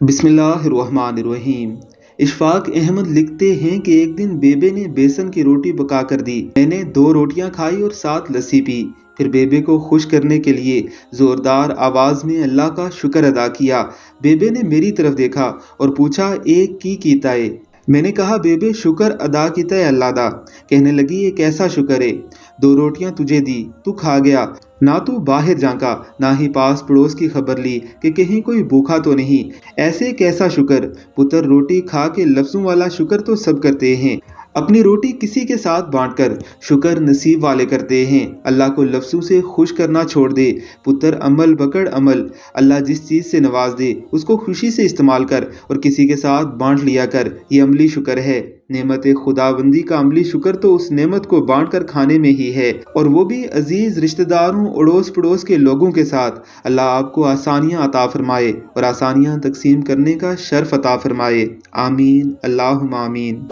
بسم اللہ الرحمن الرحیم۔ اشفاق احمد لکھتے ہیں کہ ایک دن بیبے نے بیسن کی روٹی پکا کر دی۔ میں نے 2 روٹیاں کھائی اور ساتھ لسی پی۔ پھر بیبے کو خوش کرنے کے لیے زوردار آواز میں اللہ کا شکر ادا کیا۔ بیبے نے میری طرف دیکھا اور پوچھا ایک کی کیتا ہے؟ میں نے کہا بیبے شکر ادا کیتا ہے اللہ دا۔ کہنے لگی یہ کیسا شکر ہے؟ 2 روٹیاں تجھے دی، تو کھا گیا، نہ تو باہر جھانکا، نہ ہی پاس پڑوس کی خبر لی کہ کہیں کوئی بھوکا تو نہیں، ایسے کیسا شکر؟ پتر روٹی کھا کے لفظوں والا شکر تو سب کرتے ہیں، اپنی روٹی کسی کے ساتھ بانٹ کر شکر نصیب والے کرتے ہیں۔ اللہ کو لفظوں سے خوش کرنا چھوڑ دے، پتر عمل بکڑ عمل، اللہ جس چیز سے نواز دے اس کو خوشی سے استعمال کر اور کسی کے ساتھ بانٹ لیا کر، یہ عملی شکر ہے۔ نعمت خداوندی کا عملی شکر تو اس نعمت کو بانٹ کر کھانے میں ہی ہے، اور وہ بھی عزیز رشتہ داروں اڑوس پڑوس کے لوگوں کے ساتھ۔ اللہ آپ کو آسانیاں عطا فرمائے اور آسانیاں تقسیم کرنے کا شرف عطا فرمائے، آمین اللہم آمین۔